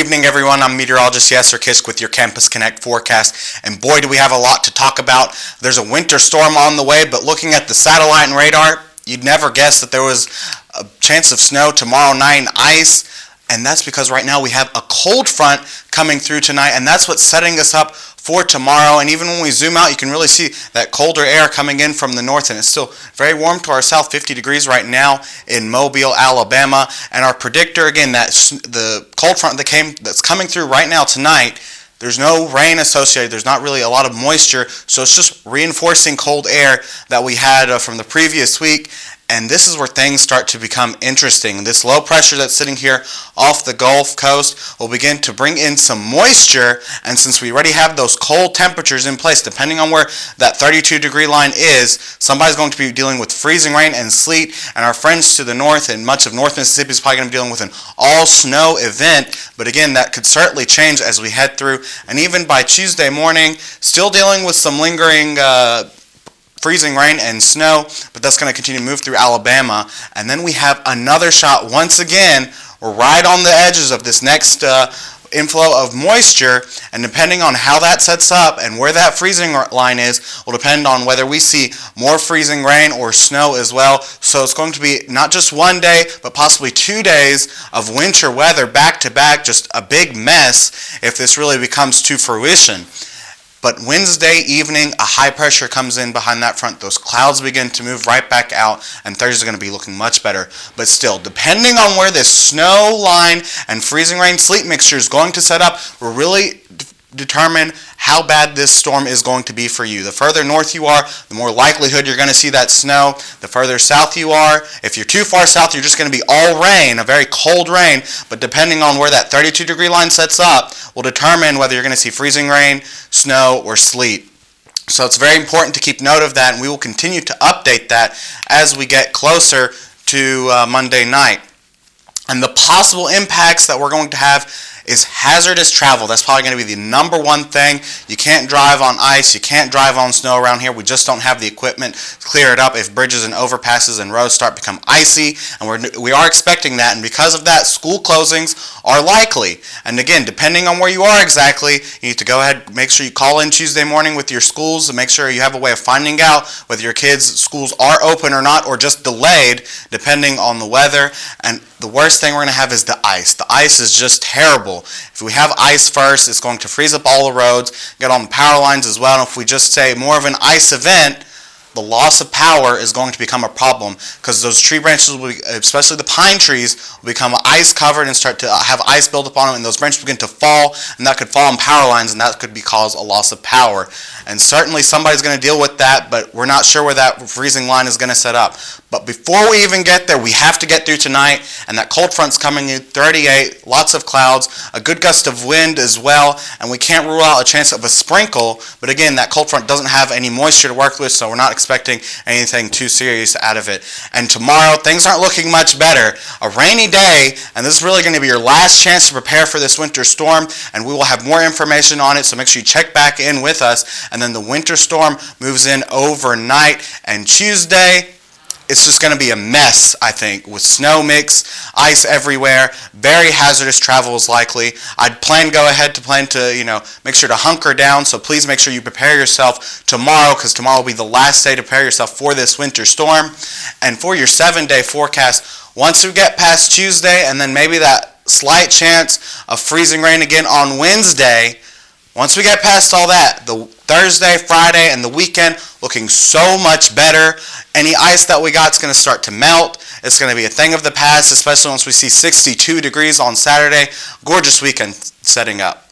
evening, everyone. I'm meteorologist Yasser Kishk with your Campus Connect forecast. And boy, do we have a lot to talk about. There's a winter storm on the way, but looking at the satellite and radar, you'd never guess that there was a chance of snow tomorrow night and ice. And that's because right now we have a cold front coming through tonight, and that's what's setting us up for tomorrow. And even when we zoom out, you can really see that colder air coming in from the north, and it's still very warm to our south, 50 degrees right now in Mobile, Alabama. And our predictor, again, the cold front that's coming through right now tonight, there's no rain associated. There's not really a lot of moisture, so it's just reinforcing cold air that we had from the previous week. And this is where things start to become interesting. This low pressure that's sitting here off the Gulf Coast will begin to bring in some moisture. And since we already have those cold temperatures in place, depending on where that 32-degree line is, somebody's going to be dealing with freezing rain and sleet. And our friends to the north and much of North Mississippi is probably going to be dealing with an all-snow event. But again, that could certainly change as we head through. And even by Tuesday morning, still dealing with some lingering freezing rain and snow, but that's going to continue to move through Alabama. And then we have another shot once again. We're right on the edges of this next inflow of moisture, and depending on how that sets up and where that freezing line is will depend on whether we see more freezing rain or snow as well. So it's going to be not just one day, but possibly 2 days of winter weather back to back, just a big mess if this really becomes to fruition. But Wednesday evening, a high pressure comes in behind that front. Those clouds begin to move right back out, and Thursday is going to be looking much better. But still, depending on where this snow line and freezing rain sleet mixture is going to set up, will really determine how bad this storm is going to be for you. The further north you are, the more likelihood you're going to see that snow. The further south you are, if you're too far south, you're just going to be all rain, a very cold rain. But depending on where that 32-degree line sets up, will determine whether you're going to see freezing rain, snow, or sleet. So it's very important to keep note of that, and we will continue to update that as we get closer to Monday night. And the possible impacts that we're going to have is hazardous travel. That's probably going to be the number one thing. You can't drive on ice. You can't drive on snow around here. We just don't have the equipment to clear it up if bridges and overpasses and roads start to become icy. And we are expecting that. And because of that, school closings are likely. And again, depending on where you are exactly, you need to go ahead, make sure you call in Tuesday morning with your schools and make sure you have a way of finding out whether your kids' schools are open or not, or just delayed depending on the weather. And the worst thing we're going to have is the ice. The ice is just terrible. If we have ice first, it's going to freeze up all the roads, get on the power lines as well. And if we just say more of an ice event, the loss of power is going to become a problem because those tree branches, will be, especially the pine trees, will become ice covered and start to have ice build up on them, and those branches begin to fall, and that could fall on power lines, and that could cause a loss of power. And certainly somebody's going to deal with that, but we're not sure where that freezing line is going to set up. But before we even get there, we have to get through tonight, and that cold front's coming in, 38, lots of clouds, a good gust of wind as well, and we can't rule out a chance of a sprinkle. But again, that cold front doesn't have any moisture to work with, so we're not expecting anything too serious out of it. And tomorrow, things aren't looking much better. A rainy day, and this is really going to be your last chance to prepare for this winter storm, and we will have more information on it, so make sure you check back in with us. And then the winter storm moves in overnight, and Tuesday, it's just going to be a mess, I think, with snow mix, ice everywhere. Very hazardous travel is likely. I'd go ahead to plan to, make sure to hunker down. So please make sure you prepare yourself tomorrow, because tomorrow will be the last day to prepare yourself for this winter storm. And for your 7-day forecast, once we get past Tuesday, and then maybe that slight chance of freezing rain again on Wednesday, once we get past all that, the Thursday, Friday, and the weekend looking so much better. Any ice that we got is going to start to melt. It's going to be a thing of the past, especially once we see 62 degrees on Saturday. Gorgeous weekend setting up.